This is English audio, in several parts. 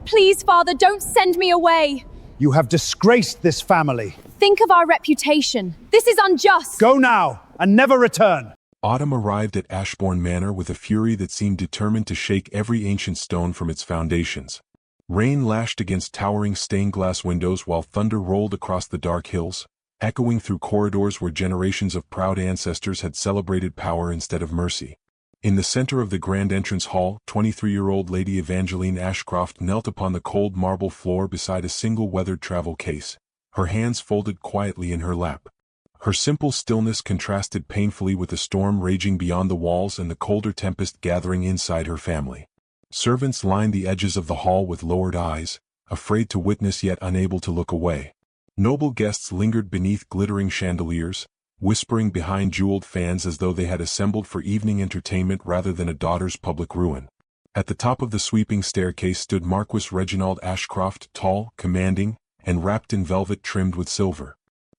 Please, Father, don't send me away. You have disgraced this family. Think of our reputation. This is unjust. Go now, and never return. Autumn arrived at Ashbourne Manor with a fury that seemed determined to shake every ancient stone from its foundations. Rain lashed against towering stained-glass windows while thunder rolled across the dark hills, echoing through corridors where generations of proud ancestors had celebrated power instead of mercy. In the center of the grand entrance hall, 23-year-old Lady Evangeline Ashcroft knelt upon the cold marble floor beside a single weathered travel case, her hands folded quietly in her lap. Her simple stillness contrasted painfully with the storm raging beyond the walls and the colder tempest gathering inside her family. Servants lined the edges of the hall with lowered eyes, afraid to witness yet unable to look away. Noble guests lingered beneath glittering chandeliers, whispering behind jeweled fans as though they had assembled for evening entertainment rather than a daughter's public ruin. At the top of the sweeping staircase stood Marquis Reginald Ashcroft, tall, commanding, and wrapped in velvet trimmed with silver.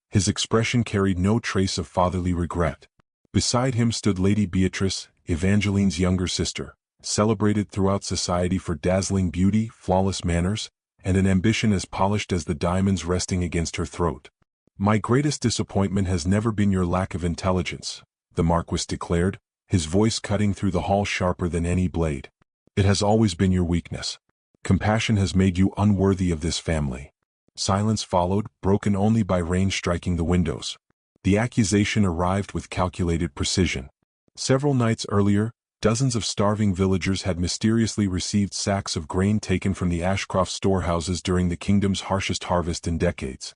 His expression carried no trace of fatherly regret. Beside him stood Lady Beatrice, Evangeline's younger sister, celebrated throughout society for dazzling beauty, flawless manners, and an ambition as polished as the diamonds resting against her throat. "My greatest disappointment has never been your lack of intelligence," the Marquis declared, his voice cutting through the hall sharper than any blade. "It has always been your weakness. Compassion has made you unworthy of this family." Silence followed, broken only by rain striking the windows. The accusation arrived with calculated precision. Several nights earlier, dozens of starving villagers had mysteriously received sacks of grain taken from the Ashcroft storehouses during the kingdom's harshest harvest in decades.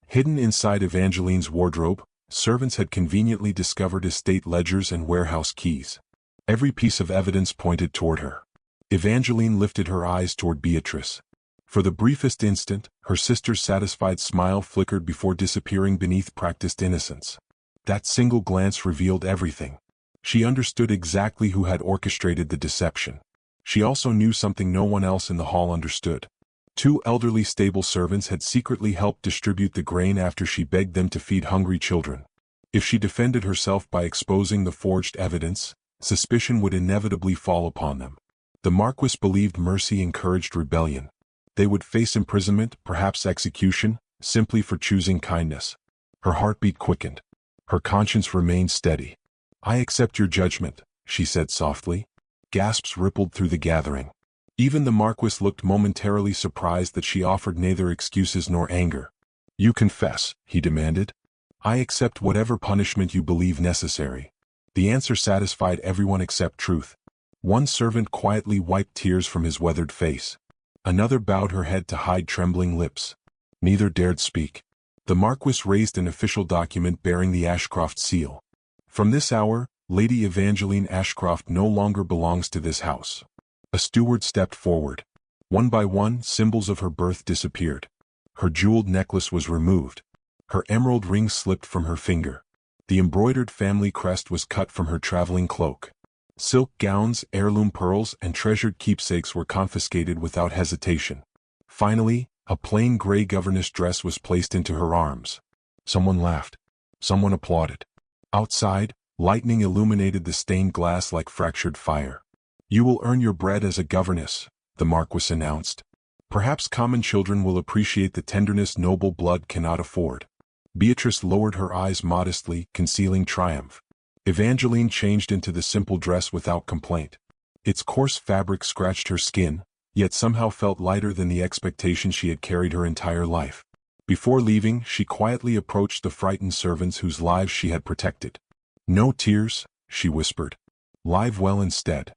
Hidden inside Evangeline's wardrobe, servants had conveniently discovered estate ledgers and warehouse keys. Every piece of evidence pointed toward her. Evangeline lifted her eyes toward Beatrice. For the briefest instant, her sister's satisfied smile flickered before disappearing beneath practiced innocence. That single glance revealed everything. She understood exactly who had orchestrated the deception. She also knew something no one else in the hall understood. 2 elderly stable servants had secretly helped distribute the grain after she begged them to feed hungry children. If she defended herself by exposing the forged evidence, suspicion would inevitably fall upon them. The Marquis believed mercy encouraged rebellion. They would face imprisonment, perhaps execution, simply for choosing kindness. Her heartbeat quickened. Her conscience remained steady. "I accept your judgment," she said softly. Gasps rippled through the gathering. Even the Marquis looked momentarily surprised that she offered neither excuses nor anger. "You confess," he demanded. "I accept whatever punishment you believe necessary." The answer satisfied everyone except Truth. One servant quietly wiped tears from his weathered face. Another bowed her head to hide trembling lips. Neither dared speak. The Marquis raised an official document bearing the Ashcroft seal. "From this hour, Lady Evangeline Ashcroft no longer belongs to this house." A steward stepped forward. One by one, symbols of her birth disappeared. Her jeweled necklace was removed. Her emerald ring slipped from her finger. The embroidered family crest was cut from her traveling cloak. Silk gowns, heirloom pearls, and treasured keepsakes were confiscated without hesitation. Finally, a plain gray governess dress was placed into her arms. Someone laughed. Someone applauded. Outside, lightning illuminated the stained glass like fractured fire. "You will earn your bread as a governess," the Marquis announced. "Perhaps common children will appreciate the tenderness noble blood cannot afford." Beatrice lowered her eyes modestly, concealing triumph. Evangeline changed into the simple dress without complaint. Its coarse fabric scratched her skin, yet somehow felt lighter than the expectation she had carried her entire life. Before leaving, she quietly approached the frightened servants whose lives she had protected. "No tears," she whispered. "Live well instead."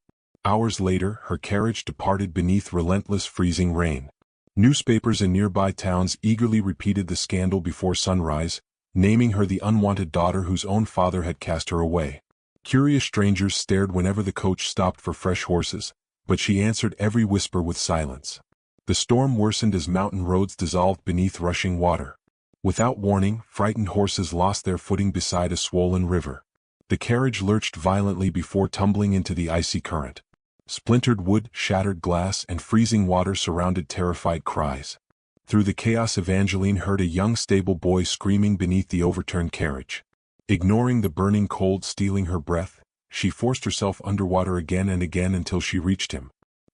Hours later, her carriage departed beneath relentless freezing rain. Newspapers in nearby towns eagerly repeated the scandal before sunrise, naming her the unwanted daughter whose own father had cast her away. Curious strangers stared whenever the coach stopped for fresh horses, but she answered every whisper with silence. The storm worsened as mountain roads dissolved beneath rushing water. Without warning, frightened horses lost their footing beside a swollen river. The carriage lurched violently before tumbling into the icy current. Splintered wood, shattered glass, and freezing water surrounded terrified cries. Through the chaos, Evangeline heard a young stable boy screaming beneath the overturned carriage. Ignoring the burning cold stealing her breath, she forced herself underwater again and again until she reached him.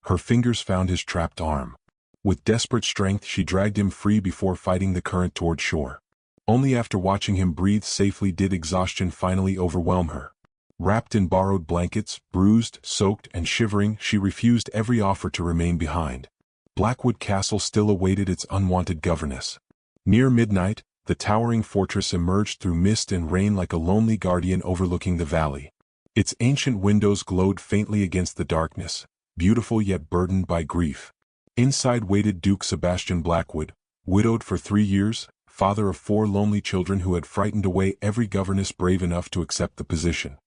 Her fingers found his trapped arm. With desperate strength she dragged him free before fighting the current toward shore. Only after watching him breathe safely did exhaustion finally overwhelm her. Wrapped in borrowed blankets, bruised, soaked, and shivering, she refused every offer to remain behind. Blackwood Castle still awaited its unwanted governess. Near midnight, the towering fortress emerged through mist and rain like a lonely guardian overlooking the valley. Its ancient windows glowed faintly against the darkness, beautiful yet burdened by grief. Inside waited Duke Sebastian Blackwood, widowed for 3 years, father of 4 lonely children who had frightened away every governess brave enough to accept the position.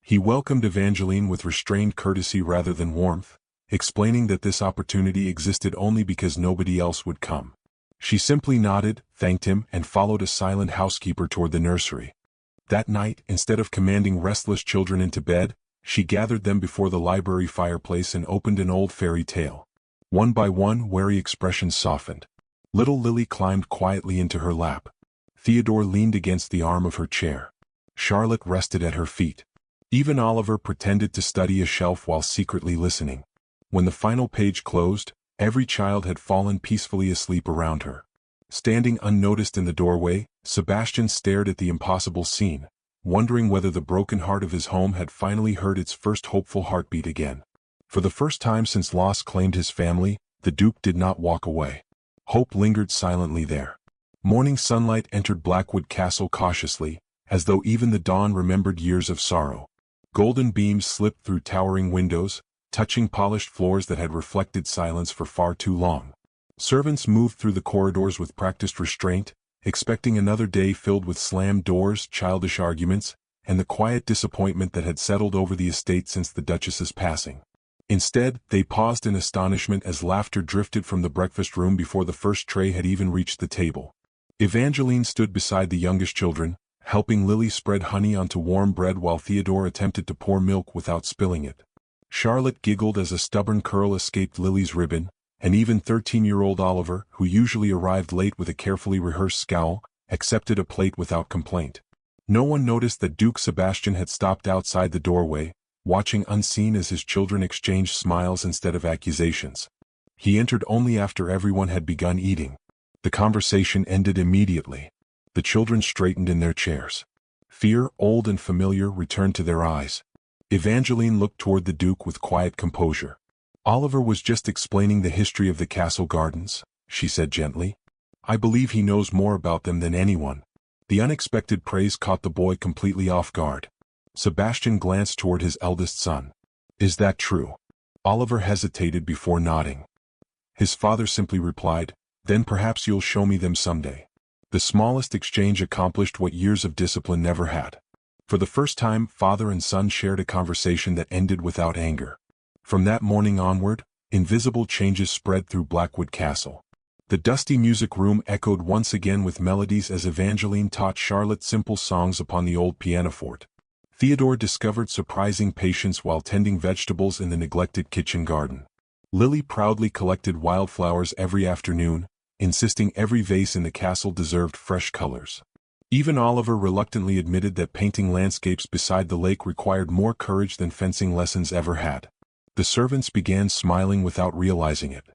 He welcomed Evangeline with restrained courtesy rather than warmth, explaining that this opportunity existed only because nobody else would come. She simply nodded, thanked him, and followed a silent housekeeper toward the nursery. That night, instead of commanding restless children into bed, she gathered them before the library fireplace and opened an old fairy tale. One by one, wary expressions softened. Little Lily climbed quietly into her lap. Theodore leaned against the arm of her chair. Charlotte rested at her feet. Even Oliver pretended to study a shelf while secretly listening. When the final page closed, every child had fallen peacefully asleep around her. Standing unnoticed in the doorway, Sebastian stared at the impossible scene, wondering whether the broken heart of his home had finally heard its first hopeful heartbeat again. For the first time since loss claimed his family, the Duke did not walk away. Hope lingered silently there. Morning sunlight entered Blackwood Castle cautiously, as though even the dawn remembered years of sorrow. Golden beams slipped through towering windows, touching polished floors that had reflected silence for far too long. Servants moved through the corridors with practiced restraint, expecting another day filled with slammed doors, childish arguments, and the quiet disappointment that had settled over the estate since the Duchess's passing. Instead, they paused in astonishment as laughter drifted from the breakfast room before the first tray had even reached the table. Evangeline stood beside the youngest children, helping Lily spread honey onto warm bread while Theodore attempted to pour milk without spilling it. Charlotte giggled as a stubborn curl escaped Lily's ribbon, and even 13-year-old Oliver, who usually arrived late with a carefully rehearsed scowl, accepted a plate without complaint. No one noticed that Duke Sebastian had stopped outside the doorway, watching unseen as his children exchanged smiles instead of accusations. He entered only after everyone had begun eating. The conversation ended immediately. The children straightened in their chairs. Fear, old and familiar, returned to their eyes. Evangeline looked toward the Duke with quiet composure. "Oliver was just explaining the history of the castle gardens," she said gently. "I believe he knows more about them than anyone." The unexpected praise caught the boy completely off guard. Sebastian glanced toward his eldest son. "Is that true?" Oliver hesitated before nodding. His father simply replied, "Then perhaps you'll show me them someday." The smallest exchange accomplished what years of discipline never had. For the first time, father and son shared a conversation that ended without anger. From that morning onward, invisible changes spread through Blackwood Castle. The dusty music room echoed once again with melodies as Evangeline taught Charlotte simple songs upon the old pianoforte. Theodore discovered surprising patience while tending vegetables in the neglected kitchen garden. Lily proudly collected wildflowers every afternoon, insisting every vase in the castle deserved fresh colors. Even Oliver reluctantly admitted that painting landscapes beside the lake required more courage than fencing lessons ever had. The servants began smiling without realizing it.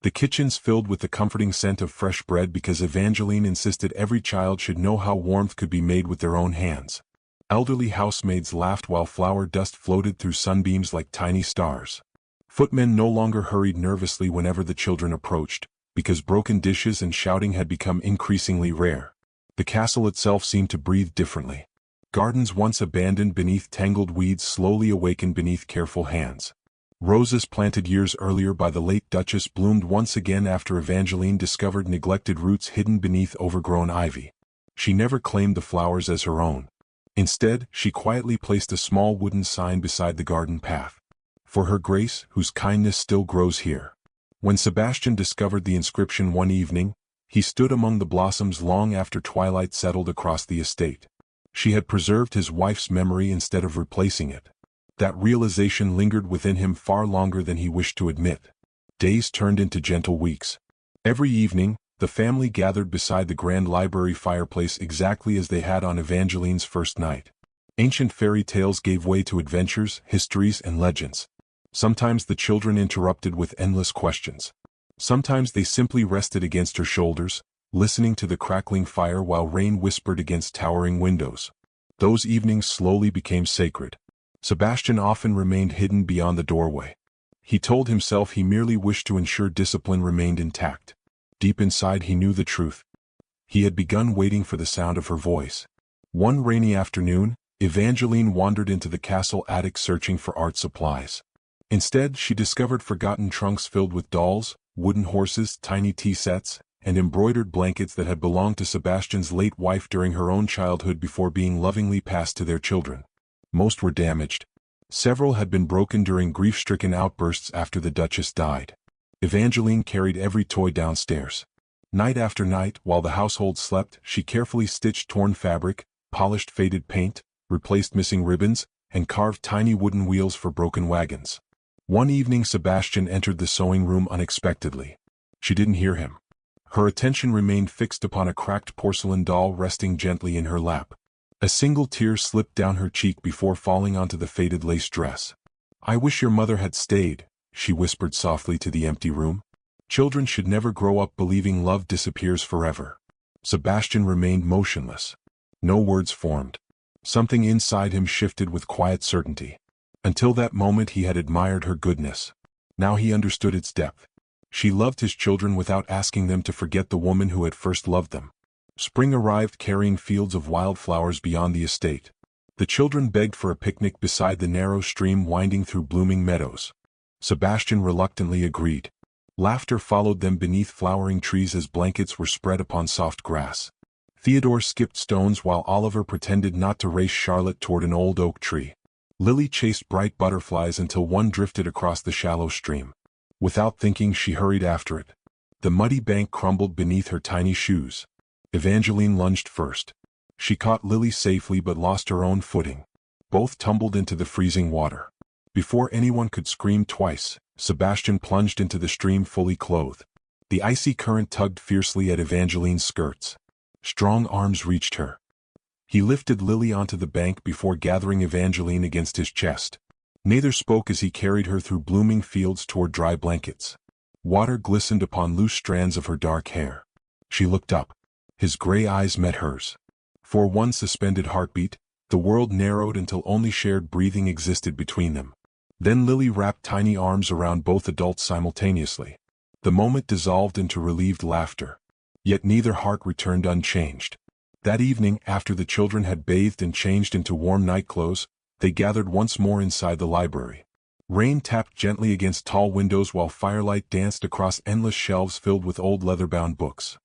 The kitchens filled with the comforting scent of fresh bread because Evangeline insisted every child should know how warmth could be made with their own hands. Elderly housemaids laughed while flour dust floated through sunbeams like tiny stars. Footmen no longer hurried nervously whenever the children approached, because broken dishes and shouting had become increasingly rare. The castle itself seemed to breathe differently. Gardens once abandoned beneath tangled weeds slowly awakened beneath careful hands. Roses planted years earlier by the late Duchess bloomed once again after Evangeline discovered neglected roots hidden beneath overgrown ivy. She never claimed the flowers as her own. Instead, she quietly placed a small wooden sign beside the garden path. "For her grace, whose kindness still grows here." When Sebastian discovered the inscription one evening, he stood among the blossoms long after twilight settled across the estate. She had preserved his wife's memory instead of replacing it. That realization lingered within him far longer than he wished to admit. Days turned into gentle weeks. Every evening, the family gathered beside the grand library fireplace exactly as they had on Evangeline's first night. Ancient fairy tales gave way to adventures, histories, and legends. Sometimes the children interrupted with endless questions. Sometimes they simply rested against her shoulders, listening to the crackling fire while rain whispered against towering windows. Those evenings slowly became sacred. Sebastian often remained hidden beyond the doorway. He told himself he merely wished to ensure discipline remained intact. Deep inside he knew the truth. He had begun waiting for the sound of her voice. One rainy afternoon, Evangeline wandered into the castle attic searching for art supplies. Instead, she discovered forgotten trunks filled with dolls, wooden horses, tiny tea sets, and embroidered blankets that had belonged to Sebastian's late wife during her own childhood before being lovingly passed to their children. Most were damaged. Several had been broken during grief-stricken outbursts after the Duchess died. Evangeline carried every toy downstairs. Night after night, while the household slept, she carefully stitched torn fabric, polished faded paint, replaced missing ribbons, and carved tiny wooden wheels for broken wagons. One evening Sebastian entered the sewing room unexpectedly. She didn't hear him. Her attention remained fixed upon a cracked porcelain doll resting gently in her lap. A single tear slipped down her cheek before falling onto the faded lace dress. "I wish your mother had stayed," she whispered softly to the empty room. Children should never grow up believing love disappears forever. Sebastian remained motionless. No words formed. Something inside him shifted with quiet certainty. Until that moment he had admired her goodness. Now he understood its depth. She loved his children without asking them to forget the woman who had first loved them. Spring arrived carrying fields of wildflowers beyond the estate. The children begged for a picnic beside the narrow stream winding through blooming meadows. Sebastian reluctantly agreed. Laughter followed them beneath flowering trees as blankets were spread upon soft grass. Theodore skipped stones while Oliver pretended not to race Charlotte toward an old oak tree. Lily chased bright butterflies until one drifted across the shallow stream. Without thinking, she hurried after it. The muddy bank crumbled beneath her tiny shoes. Evangeline lunged first. She caught Lily safely but lost her own footing. Both tumbled into the freezing water. Before anyone could scream twice, Sebastian plunged into the stream fully clothed. The icy current tugged fiercely at Evangeline's skirts. Strong arms reached her. He lifted Lily onto the bank before gathering Evangeline against his chest. Neither spoke as he carried her through blooming fields toward dry blankets. Water glistened upon loose strands of her dark hair. She looked up. His gray eyes met hers. For one suspended heartbeat, the world narrowed until only shared breathing existed between them. Then Lily wrapped tiny arms around both adults simultaneously. The moment dissolved into relieved laughter. Yet neither heart returned unchanged. That evening, after the children had bathed and changed into warm nightclothes, they gathered once more inside the library. Rain tapped gently against tall windows while firelight danced across endless shelves filled with old leather-bound books.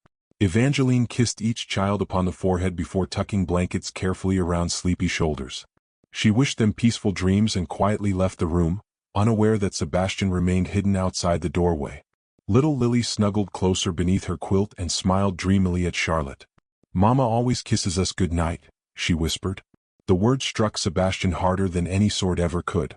Evangeline kissed each child upon the forehead before tucking blankets carefully around sleepy shoulders. She wished them peaceful dreams and quietly left the room, unaware that Sebastian remained hidden outside the doorway. Little Lily snuggled closer beneath her quilt and smiled dreamily at Charlotte. "Mama always kisses us good night," she whispered. The word struck Sebastian harder than any sword ever could.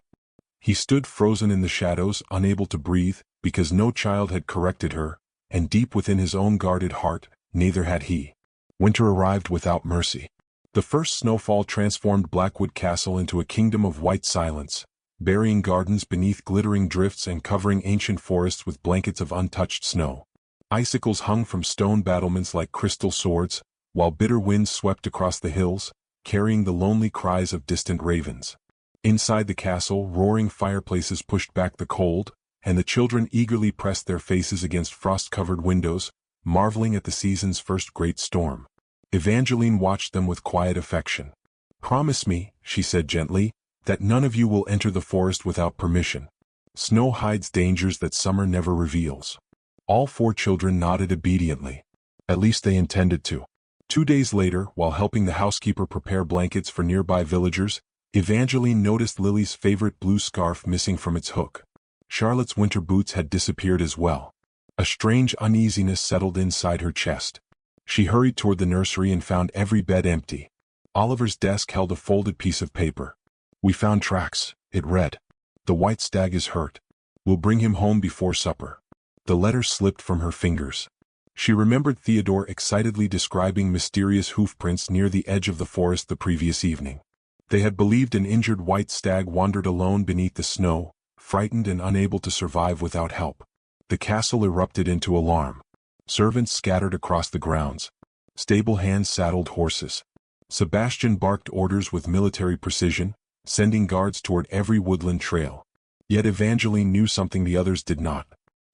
He stood frozen in the shadows, unable to breathe, because no child had corrected her, and deep within his own guarded heart, neither had he. Winter arrived without mercy. The first snowfall transformed Blackwood Castle into a kingdom of white silence, burying gardens beneath glittering drifts and covering ancient forests with blankets of untouched snow. Icicles hung from stone battlements like crystal swords, while bitter winds swept across the hills, carrying the lonely cries of distant ravens. Inside the castle, roaring fireplaces pushed back the cold, and the children eagerly pressed their faces against frost-covered windows, marveling at the season's first great storm. Evangeline watched them with quiet affection. "Promise me," she said gently, "that none of you will enter the forest without permission. Snow hides dangers that summer never reveals." All four children nodded obediently. At least they intended to. 2 days later, while helping the housekeeper prepare blankets for nearby villagers, Evangeline noticed Lily's favorite blue scarf missing from its hook. Charlotte's winter boots had disappeared as well. A strange uneasiness settled inside her chest. She hurried toward the nursery and found every bed empty. Oliver's desk held a folded piece of paper. "We found tracks," it read. "The white stag is hurt. We'll bring him home before supper." The letter slipped from her fingers. She remembered Theodore excitedly describing mysterious hoofprints near the edge of the forest the previous evening. They had believed an injured white stag wandered alone beneath the snow, frightened and unable to survive without help. The castle erupted into alarm. Servants scattered across the grounds. Stable hands saddled horses. Sebastian barked orders with military precision, sending guards toward every woodland trail. Yet Evangeline knew something the others did not.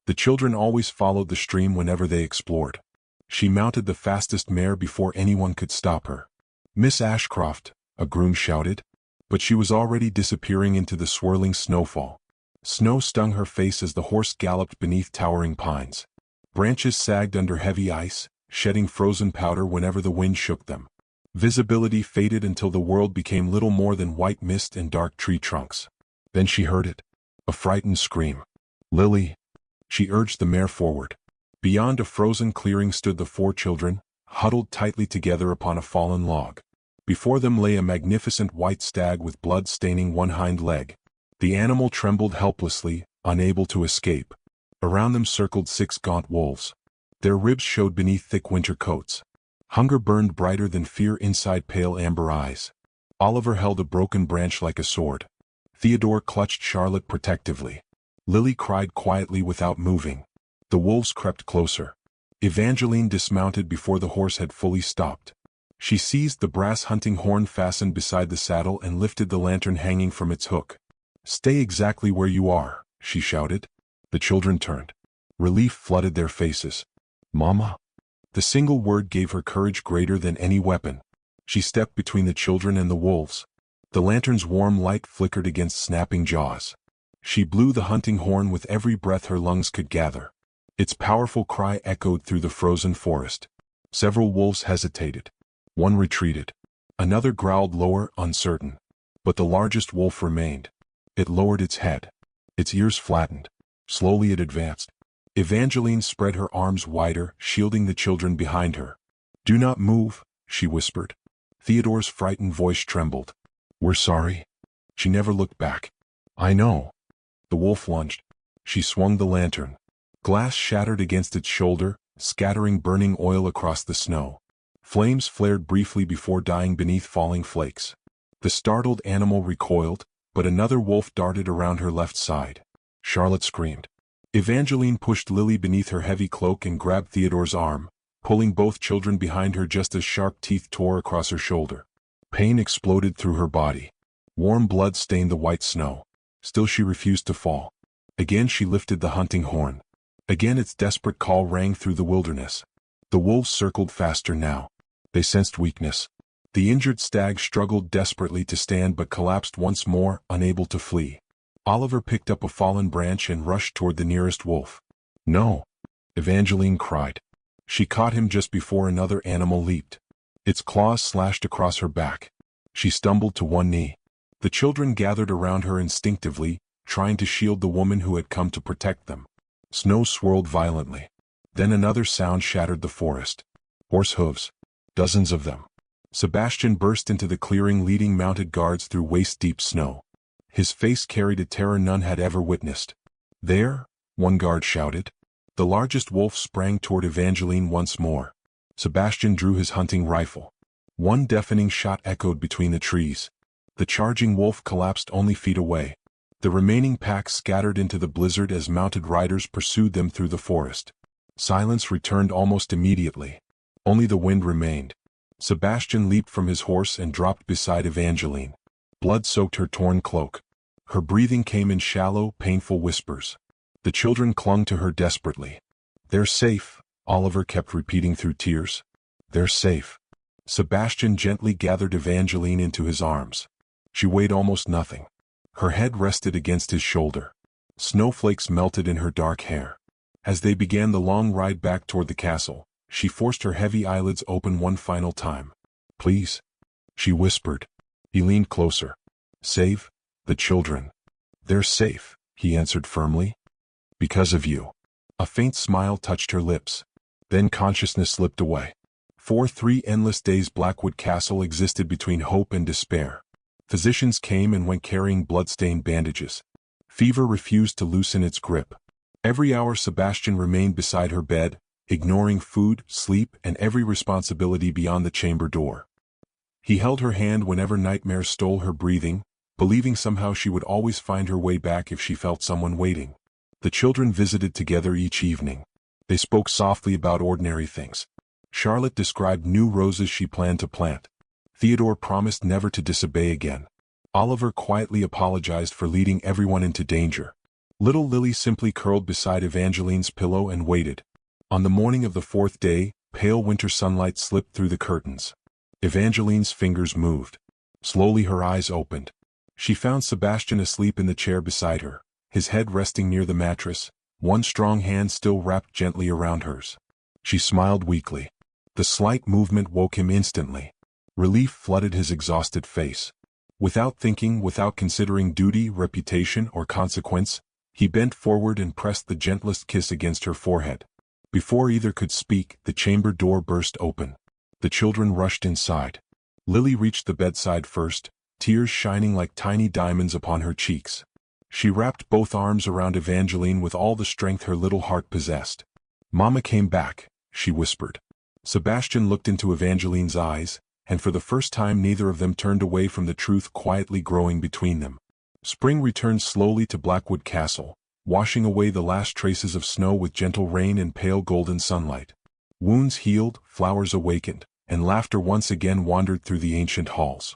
The children always followed the stream whenever they explored. She mounted the fastest mare before anyone could stop her. "Miss Ashcroft," a groom shouted. But she was already disappearing into the swirling snowfall. Snow stung her face as the horse galloped beneath towering pines. Branches sagged under heavy ice, shedding frozen powder whenever the wind shook them. Visibility faded until the world became little more than white mist and dark tree trunks. Then she heard it. A frightened scream. "Lily!" She urged the mare forward. Beyond a frozen clearing stood the four children, huddled tightly together upon a fallen log. Before them lay a magnificent white stag with blood staining one hind leg. The animal trembled helplessly, unable to escape. Around them circled 6 gaunt wolves. Their ribs showed beneath thick winter coats. Hunger burned brighter than fear inside pale amber eyes. Oliver held a broken branch like a sword. Theodore clutched Charlotte protectively. Lily cried quietly without moving. The wolves crept closer. Evangeline dismounted before the horse had fully stopped. She seized the brass hunting horn fastened beside the saddle and lifted the lantern hanging from its hook. "Stay exactly where you are," she shouted. The children turned. Relief flooded their faces. "Mama?" The single word gave her courage greater than any weapon. She stepped between the children and the wolves. The lantern's warm light flickered against snapping jaws. She blew the hunting horn with every breath her lungs could gather. Its powerful cry echoed through the frozen forest. Several wolves hesitated. One retreated. Another growled lower, uncertain. But the largest wolf remained. It lowered its head. Its ears flattened. Slowly it advanced. Evangeline spread her arms wider, shielding the children behind her. "Do not move," she whispered. Theodore's frightened voice trembled. "We're sorry." She never looked back. "I know." The wolf lunged. She swung the lantern. Glass shattered against its shoulder, scattering burning oil across the snow. Flames flared briefly before dying beneath falling flakes. The startled animal recoiled, but another wolf darted around her left side. Charlotte screamed. Evangeline pushed Lily beneath her heavy cloak and grabbed Theodore's arm, pulling both children behind her just as sharp teeth tore across her shoulder. Pain exploded through her body. Warm blood stained the white snow. Still she refused to fall. Again she lifted the hunting horn. Again its desperate call rang through the wilderness. The wolves circled faster now. They sensed weakness. The injured stag struggled desperately to stand but collapsed once more, unable to flee. Oliver picked up a fallen branch and rushed toward the nearest wolf. "No!" Evangeline cried. She caught him just before another animal leaped. Its claws slashed across her back. She stumbled to one knee. The children gathered around her instinctively, trying to shield the woman who had come to protect them. Snow swirled violently. Then another sound shattered the forest. Horse hooves. Dozens of them. Sebastian burst into the clearing leading mounted guards through waist-deep snow. His face carried a terror none had ever witnessed. "There!" one guard shouted. The largest wolf sprang toward Evangeline once more. Sebastian drew his hunting rifle. One deafening shot echoed between the trees. The charging wolf collapsed only feet away. The remaining pack scattered into the blizzard as mounted riders pursued them through the forest. Silence returned almost immediately. Only the wind remained. Sebastian leaped from his horse and dropped beside Evangeline. Blood soaked her torn cloak. Her breathing came in shallow, painful whispers. The children clung to her desperately. "They're safe," Oliver kept repeating through tears. "They're safe." Sebastian gently gathered Evangeline into his arms. She weighed almost nothing. Her head rested against his shoulder. Snowflakes melted in her dark hair. As they began the long ride back toward the castle, she forced her heavy eyelids open one final time. "Please," she whispered. He leaned closer. "Save the children." "They're safe," he answered firmly. "Because of you." A faint smile touched her lips. Then consciousness slipped away. For 3 endless days Blackwood Castle existed between hope and despair. Physicians came and went carrying blood-stained bandages. Fever refused to loosen its grip. Every hour Sebastian remained beside her bed, ignoring food, sleep, and every responsibility beyond the chamber door. He held her hand whenever nightmares stole her breathing, believing somehow she would always find her way back if she felt someone waiting. The children visited together each evening. They spoke softly about ordinary things. Charlotte described new roses she planned to plant. Theodore promised never to disobey again. Oliver quietly apologized for leading everyone into danger. Little Lily simply curled beside Evangeline's pillow and waited. On the morning of the fourth day, pale winter sunlight slipped through the curtains. Evangeline's fingers moved. Slowly her eyes opened. She found Sebastian asleep in the chair beside her, his head resting near the mattress, one strong hand still wrapped gently around hers. She smiled weakly. The slight movement woke him instantly. Relief flooded his exhausted face. Without thinking, without considering duty, reputation, or consequence, he bent forward and pressed the gentlest kiss against her forehead. Before either could speak, the chamber door burst open. The children rushed inside. Lily reached the bedside first, tears shining like tiny diamonds upon her cheeks. She wrapped both arms around Evangeline with all the strength her little heart possessed. "Mama came back," she whispered. Sebastian looked into Evangeline's eyes, and for the first time neither of them turned away from the truth quietly growing between them. Spring returned slowly to Blackwood Castle, washing away the last traces of snow with gentle rain and pale golden sunlight. Wounds healed, flowers awakened, and laughter once again wandered through the ancient halls.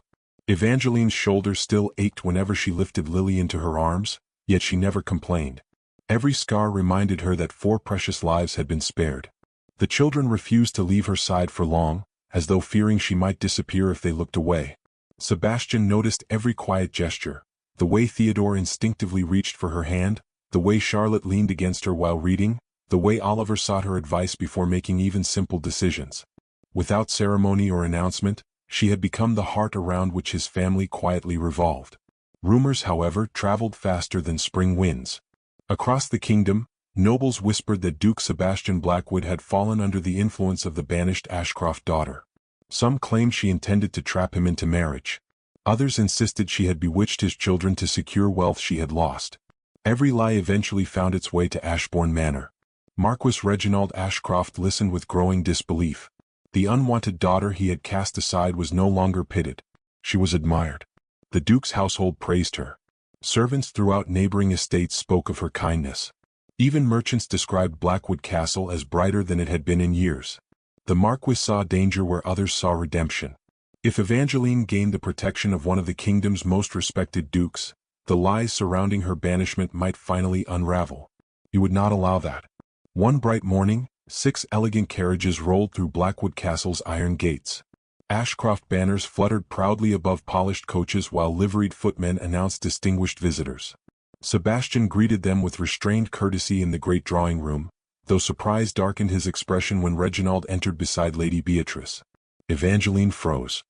Evangeline's shoulder still ached whenever she lifted Lily into her arms, yet she never complained. Every scar reminded her that 4 precious lives had been spared. The children refused to leave her side for long, as though fearing she might disappear if they looked away. Sebastian noticed every quiet gesture, the way Theodore instinctively reached for her hand, the way Charlotte leaned against her while reading, the way Oliver sought her advice before making even simple decisions. Without ceremony or announcement, she had become the heart around which his family quietly revolved. Rumors, however, traveled faster than spring winds. Across the kingdom, nobles whispered that Duke Sebastian Blackwood had fallen under the influence of the banished Ashcroft daughter. Some claimed she intended to trap him into marriage. Others insisted she had bewitched his children to secure wealth she had lost. Every lie eventually found its way to Ashbourne Manor. Marquis Reginald Ashcroft listened with growing disbelief. The unwanted daughter he had cast aside was no longer pitied. She was admired. The Duke's household praised her. Servants throughout neighboring estates spoke of her kindness. Even merchants described Blackwood Castle as brighter than it had been in years. The Marquis saw danger where others saw redemption. If Evangeline gained the protection of one of the kingdom's most respected dukes, the lies surrounding her banishment might finally unravel. He would not allow that. One bright morning, 6 elegant carriages rolled through Blackwood Castle's iron gates. Ashcroft banners fluttered proudly above polished coaches while liveried footmen announced distinguished visitors. Sebastian greeted them with restrained courtesy in the great drawing room, though surprise darkened his expression when Reginald entered beside Lady Beatrice. Evangeline froze.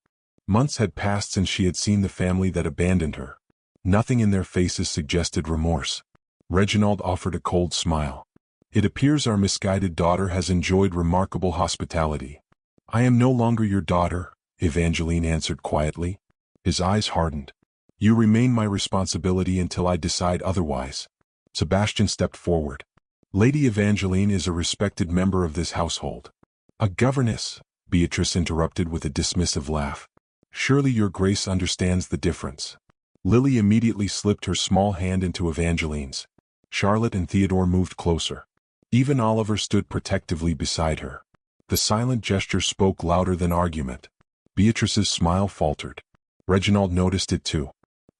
Months had passed since she had seen the family that abandoned her. Nothing in their faces suggested remorse. Reginald offered a cold smile. "It appears our misguided daughter has enjoyed remarkable hospitality." "I am no longer your daughter," Evangeline answered quietly. His eyes hardened. "You remain my responsibility until I decide otherwise." Sebastian stepped forward. "Lady Evangeline is a respected member of this household." "A governess," Beatrice interrupted with a dismissive laugh. "Surely your grace understands the difference." Lily immediately slipped her small hand into Evangeline's. Charlotte and Theodore moved closer. Even Oliver stood protectively beside her. The silent gesture spoke louder than argument. Beatrice's smile faltered. Reginald noticed it too.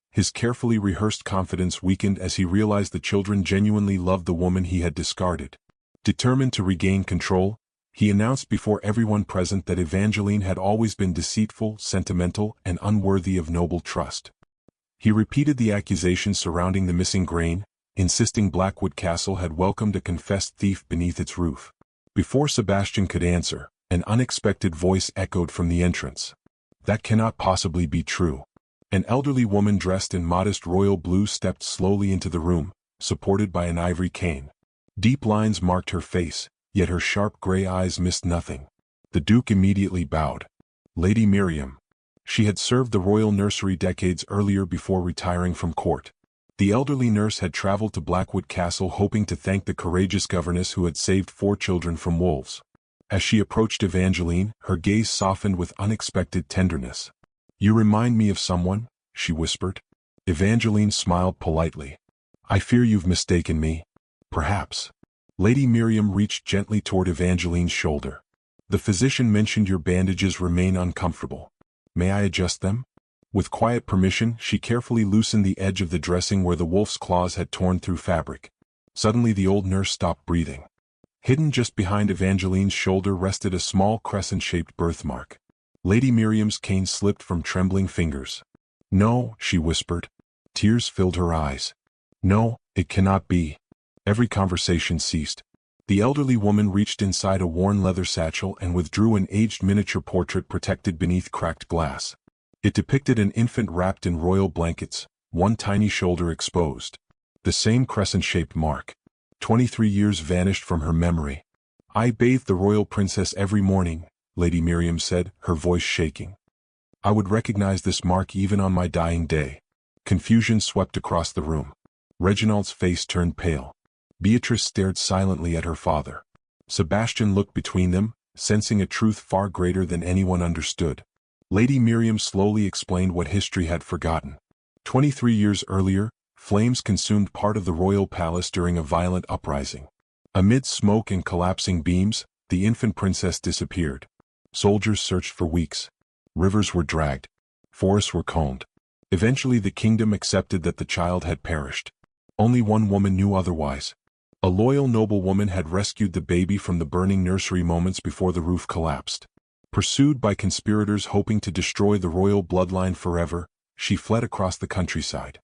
His carefully rehearsed confidence weakened as he realized the children genuinely loved the woman he had discarded. Determined to regain control, he announced before everyone present that Evangeline had always been deceitful, sentimental, and unworthy of noble trust. He repeated the accusations surrounding the missing grain, insisting Blackwood Castle had welcomed a confessed thief beneath its roof. Before Sebastian could answer, an unexpected voice echoed from the entrance. "That cannot possibly be true." An elderly woman dressed in modest royal blue stepped slowly into the room, supported by an ivory cane. Deep lines marked her face, yet her sharp gray eyes missed nothing. The Duke immediately bowed. Lady Miriam. She had served the royal nursery decades earlier before retiring from court. The elderly nurse had traveled to Blackwood Castle hoping to thank the courageous governess who had saved 4 children from wolves. As she approached Evangeline, her gaze softened with unexpected tenderness. "You remind me of someone," she whispered. Evangeline smiled politely. "I fear you've mistaken me. Perhaps. Lady Miriam reached gently toward Evangeline's shoulder. The physician mentioned your bandages remain uncomfortable. May I adjust them? With quiet permission, she carefully loosened the edge of the dressing where the wolf's claws had torn through fabric. Suddenly the old nurse stopped breathing. Hidden just behind Evangeline's shoulder rested a small crescent-shaped birthmark. Lady Miriam's cane slipped from trembling fingers. No, she whispered. Tears filled her eyes. No, it cannot be. Every conversation ceased. The elderly woman reached inside a worn leather satchel and withdrew an aged miniature portrait protected beneath cracked glass. It depicted an infant wrapped in royal blankets, one tiny shoulder exposed. The same crescent-shaped mark. 23 years vanished from her memory. I bathed the royal princess every morning, Lady Miriam said, her voice shaking. I would recognize this mark even on my dying day. Confusion swept across the room. Reginald's face turned pale. Beatrice stared silently at her father. Sebastian looked between them, sensing a truth far greater than anyone understood. Lady Miriam slowly explained what history had forgotten. 23 years earlier, flames consumed part of the royal palace during a violent uprising. Amid smoke and collapsing beams, the infant princess disappeared. Soldiers searched for weeks. Rivers were dragged. Forests were combed. Eventually the kingdom accepted that the child had perished. Only one woman knew otherwise. A loyal noblewoman had rescued the baby from the burning nursery moments before the roof collapsed. Pursued by conspirators hoping to destroy the royal bloodline forever, she fled across the countryside.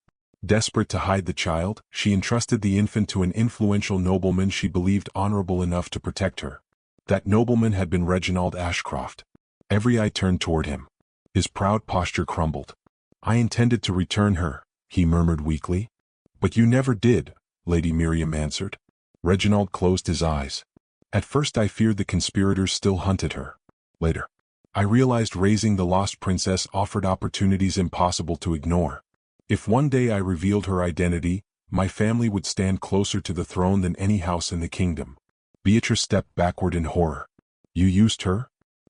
Desperate to hide the child, she entrusted the infant to an influential nobleman she believed honorable enough to protect her. That nobleman had been Reginald Ashcroft. Every eye turned toward him. His proud posture crumbled. I intended to return her, he murmured weakly. But you never did, Lady Miriam answered. Reginald closed his eyes. At first I feared the conspirators still hunted her. Later, I realized raising the lost princess offered opportunities impossible to ignore. If one day I revealed her identity, my family would stand closer to the throne than any house in the kingdom. Beatrice stepped backward in horror. You used her?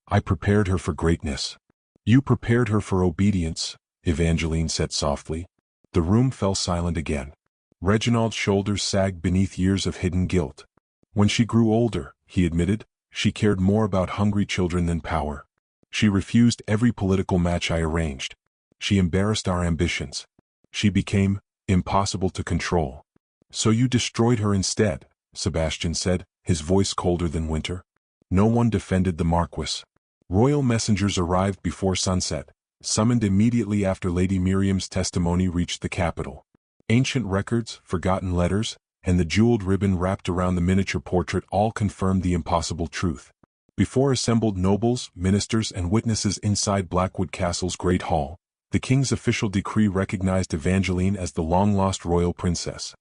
I prepared her for greatness. You prepared her for obedience, Evangeline said softly. The room fell silent again. Reginald's shoulders sagged beneath years of hidden guilt. When she grew older, he admitted, she cared more about hungry children than power. She refused every political match I arranged. She embarrassed our ambitions. She became impossible to control. So you destroyed her instead, Sebastian said, his voice colder than winter. No one defended the Marquis. Royal messengers arrived before sunset, summoned immediately after Lady Miriam's testimony reached the capital. Ancient records, forgotten letters, and the jeweled ribbon wrapped around the miniature portrait all confirmed the impossible truth. Before assembled nobles, ministers, and witnesses inside Blackwood Castle's Great Hall, the king's official decree recognized Evangeline as the long-lost royal princess.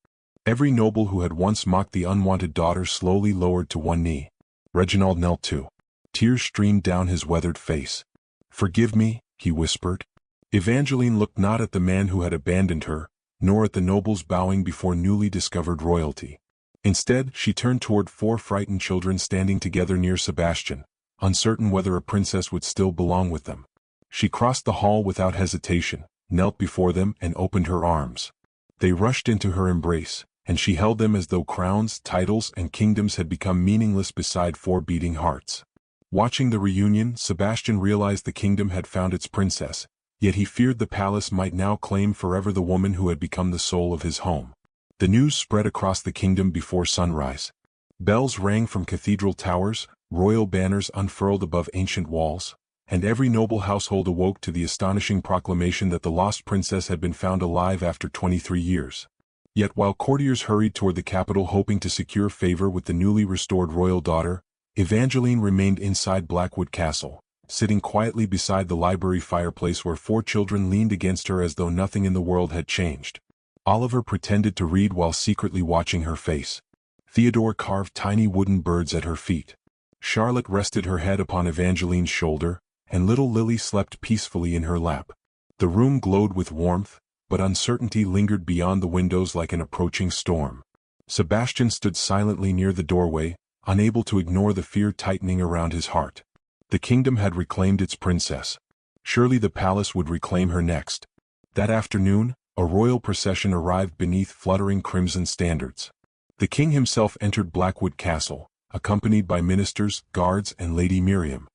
Every noble who had once mocked the unwanted daughter slowly lowered to one knee. Reginald knelt too. Tears streamed down his weathered face. Forgive me, he whispered. Evangeline looked not at the man who had abandoned her, nor at the nobles bowing before newly discovered royalty. Instead, she turned toward 4 frightened children standing together near Sebastian, uncertain whether a princess would still belong with them. She crossed the hall without hesitation, knelt before them, and opened her arms. They rushed into her embrace, and she held them as though crowns, titles, and kingdoms had become meaningless beside 4 beating hearts. Watching the reunion, Sebastian realized the kingdom had found its princess, yet he feared the palace might now claim forever the woman who had become the soul of his home. The news spread across the kingdom before sunrise. Bells rang from cathedral towers, royal banners unfurled above ancient walls, and every noble household awoke to the astonishing proclamation that the lost princess had been found alive after 23 years. Yet while courtiers hurried toward the capital hoping to secure favor with the newly restored royal daughter, Evangeline remained inside Blackwood Castle, sitting quietly beside the library fireplace where 4 children leaned against her as though nothing in the world had changed. Oliver pretended to read while secretly watching her face. Theodore carved tiny wooden birds at her feet. Charlotte rested her head upon Evangeline's shoulder, and little Lily slept peacefully in her lap. The room glowed with warmth, but uncertainty lingered beyond the windows like an approaching storm. Sebastian stood silently near the doorway, unable to ignore the fear tightening around his heart. The kingdom had reclaimed its princess. Surely the palace would reclaim her next. That afternoon, a royal procession arrived beneath fluttering crimson standards. The king himself entered Blackwood Castle, accompanied by ministers, guards, and Lady Miriam.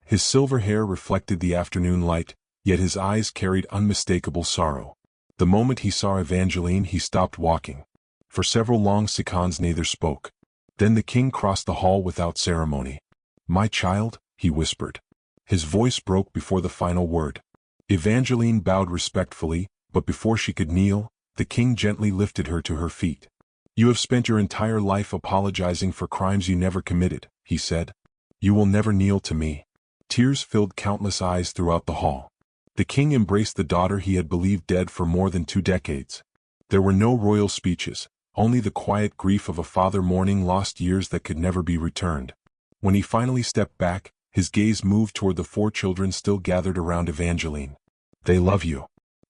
His silver hair reflected the afternoon light, yet his eyes carried unmistakable sorrow. The moment he saw Evangeline, he stopped walking. For several long seconds neither spoke. Then the king crossed the hall without ceremony. "My child," he whispered. His voice broke before the final word. Evangeline bowed respectfully, but before she could kneel, the king gently lifted her to her feet. "You have spent your entire life apologizing for crimes you never committed," he said. "You will never kneel to me." Tears filled countless eyes throughout the hall. The king embraced the daughter he had believed dead for more than 2 decades. There were no royal speeches, only the quiet grief of a father mourning lost years that could never be returned. When he finally stepped back, his gaze moved toward the 4 children still gathered around Evangeline. "They love you."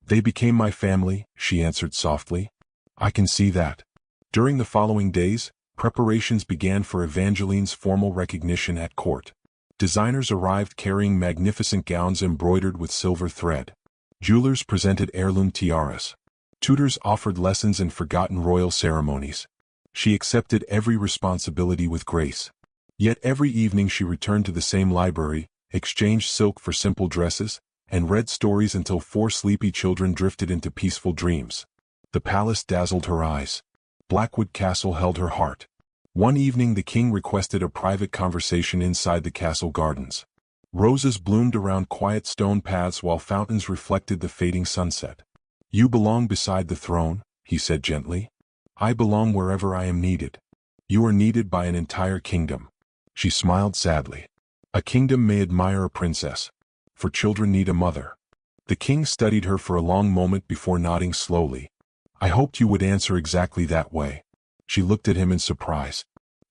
"They became my family," she answered softly. "I can see that." During the following days, preparations began for Evangeline's formal recognition at court. Designers arrived carrying magnificent gowns embroidered with silver thread. Jewelers presented heirloom tiaras. Tutors offered lessons in forgotten royal ceremonies. She accepted every responsibility with grace. Yet every evening she returned to the same library, exchanged silk for simple dresses, and read stories until 4 sleepy children drifted into peaceful dreams. The palace dazzled her eyes. Blackwood Castle held her heart. One evening the king requested a private conversation inside the castle gardens. Roses bloomed around quiet stone paths while fountains reflected the fading sunset. "You belong beside the throne," he said gently. "I belong wherever I am needed. You are needed by an entire kingdom." She smiled sadly. "A kingdom may admire a princess, for children need a mother." The king studied her for a long moment before nodding slowly. "I hoped you would answer exactly that way." She looked at him in surprise.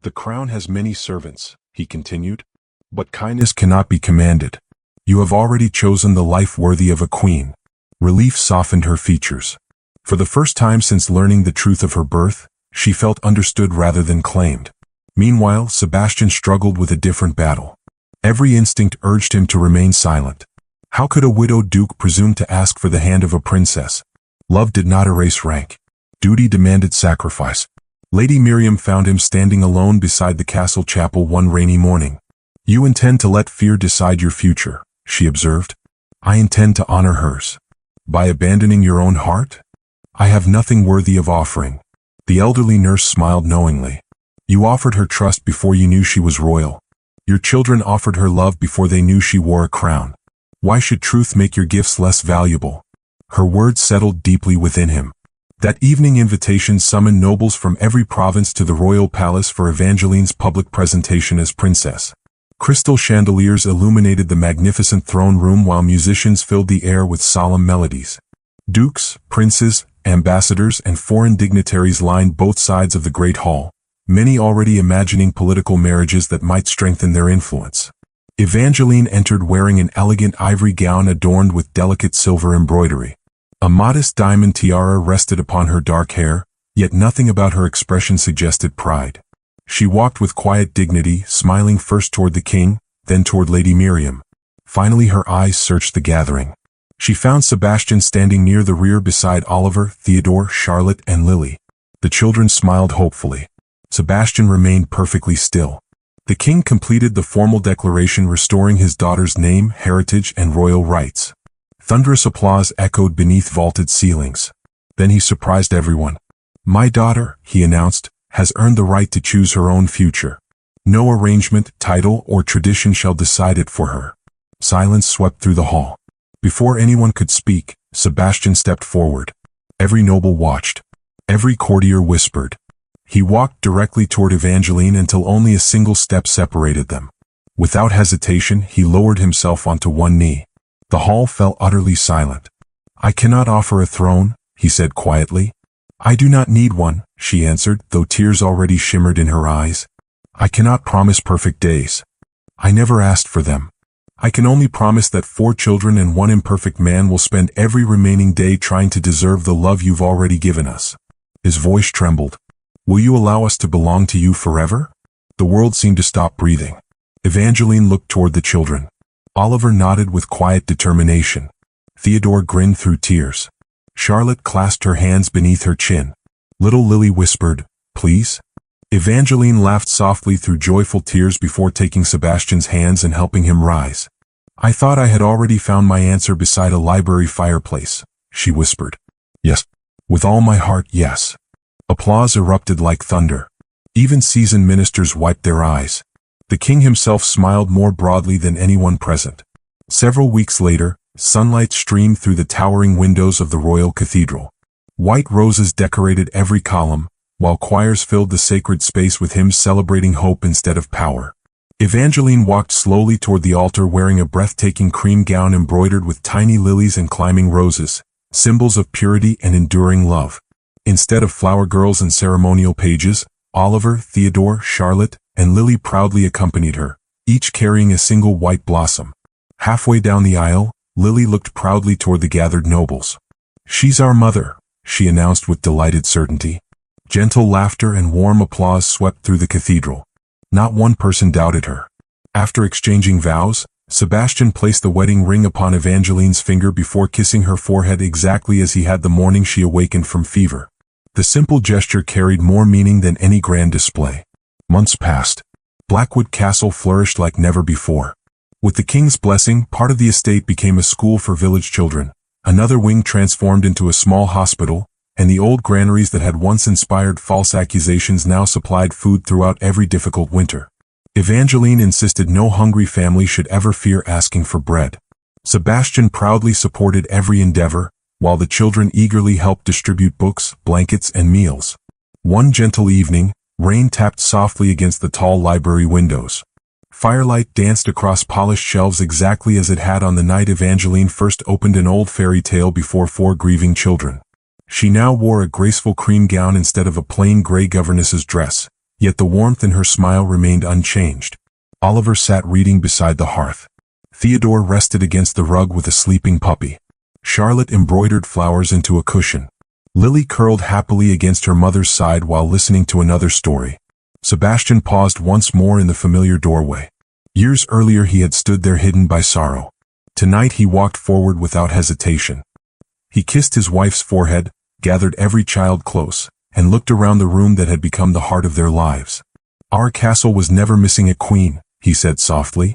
"The crown has many servants," he continued, "but kindness cannot be commanded. You have already chosen the life worthy of a queen." Relief softened her features. For the first time since learning the truth of her birth, she felt understood rather than claimed. Meanwhile, Sebastian struggled with a different battle. Every instinct urged him to remain silent. How could a widowed duke presume to ask for the hand of a princess? Love did not erase rank. Duty demanded sacrifice. Lady Miriam found him standing alone beside the castle chapel one rainy morning. "You intend to let fear decide your future," she observed. "I intend to honor hers." "By abandoning your own heart?" "I have nothing worthy of offering." The elderly nurse smiled knowingly. "You offered her trust before you knew she was royal. Your children offered her love before they knew she wore a crown. Why should truth make your gifts less valuable?" Her words settled deeply within him. That evening invitation summoned nobles from every province to the royal palace for Evangeline's public presentation as princess. Crystal chandeliers illuminated the magnificent throne room while musicians filled the air with solemn melodies. Dukes, princes, ambassadors, and foreign dignitaries lined both sides of the great hall, many already imagining political marriages that might strengthen their influence. Evangeline entered wearing an elegant ivory gown adorned with delicate silver embroidery. A modest diamond tiara rested upon her dark hair, yet nothing about her expression suggested pride. She walked with quiet dignity, smiling first toward the king, then toward Lady Miriam. Finally her eyes searched the gathering. She found Sebastian standing near the rear beside Oliver, Theodore, Charlotte, and Lily. The children smiled hopefully. Sebastian remained perfectly still. The king completed the formal declaration restoring his daughter's name, heritage, and royal rights. Thunderous applause echoed beneath vaulted ceilings. Then he surprised everyone. "My daughter," he announced, "has earned the right to choose her own future. No arrangement, title, or tradition shall decide it for her." Silence swept through the hall. Before anyone could speak, Sebastian stepped forward. Every noble watched. Every courtier whispered. He walked directly toward Evangeline until only a single step separated them. Without hesitation, he lowered himself onto one knee. The hall fell utterly silent. "I cannot offer a throne," he said quietly. "I do not need one," she answered, though tears already shimmered in her eyes. "I cannot promise perfect days. I never asked for them. I can only promise that 4 children and 1 imperfect man will spend every remaining day trying to deserve the love you've already given us." His voice trembled. "Will you allow us to belong to you forever?" The world seemed to stop breathing. Evangeline looked toward the children. Oliver nodded with quiet determination. Theodore grinned through tears. Charlotte clasped her hands beneath her chin. Little Lily whispered, please?" Evangeline laughed softly through joyful tears before taking Sebastian's hands and helping him rise. "I thought I had already found my answer beside a library fireplace," she whispered. "Yes. With all my heart, yes." Applause erupted like thunder. Even seasoned ministers wiped their eyes. The king himself smiled more broadly than anyone present. Several weeks later, sunlight streamed through the towering windows of the royal cathedral. White roses decorated every column, while choirs filled the sacred space with hymns celebrating hope instead of power. Evangeline walked slowly toward the altar wearing a breathtaking cream gown embroidered with tiny lilies and climbing roses, symbols of purity and enduring love. Instead of flower girls and ceremonial pages, Oliver, Theodore, Charlotte, and Lily proudly accompanied her, each carrying a single white blossom. Halfway down the aisle, Lily looked proudly toward the gathered nobles. "She's our mother," she announced with delighted certainty. Gentle laughter and warm applause swept through the cathedral. Not one person doubted her. After exchanging vows, Sebastian placed the wedding ring upon Evangeline's finger before kissing her forehead exactly as he had the morning she awakened from fever. The simple gesture carried more meaning than any grand display. Months passed. Blackwood Castle flourished like never before. With the king's blessing, part of the estate became a school for village children. Another wing transformed into a small hospital, and the old granaries that had once inspired false accusations now supplied food throughout every difficult winter. Evangeline insisted no hungry family should ever fear asking for bread. Sebastian proudly supported every endeavor, while the children eagerly helped distribute books, blankets, and meals. One gentle evening, rain tapped softly against the tall library windows. Firelight danced across polished shelves exactly as it had on the night Evangeline first opened an old fairy tale before 4 grieving children. She now wore a graceful cream gown instead of a plain gray governess's dress, yet the warmth in her smile remained unchanged. Oliver sat reading beside the hearth. Theodore rested against the rug with a sleeping puppy. Charlotte embroidered flowers into a cushion. Lily curled happily against her mother's side while listening to another story. Sebastian paused once more in the familiar doorway. Years earlier he had stood there hidden by sorrow. Tonight he walked forward without hesitation. He kissed his wife's forehead, gathered every child close, and looked around the room that had become the heart of their lives. "Our castle was never missing a queen," he said softly.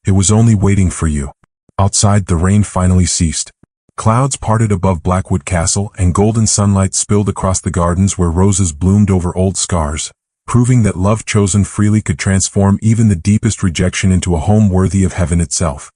"It was only waiting for you." Outside, the rain finally ceased. Clouds parted above Blackwood Castle and golden sunlight spilled across the gardens where roses bloomed over old scars, proving that love chosen freely could transform even the deepest rejection into a home worthy of heaven itself.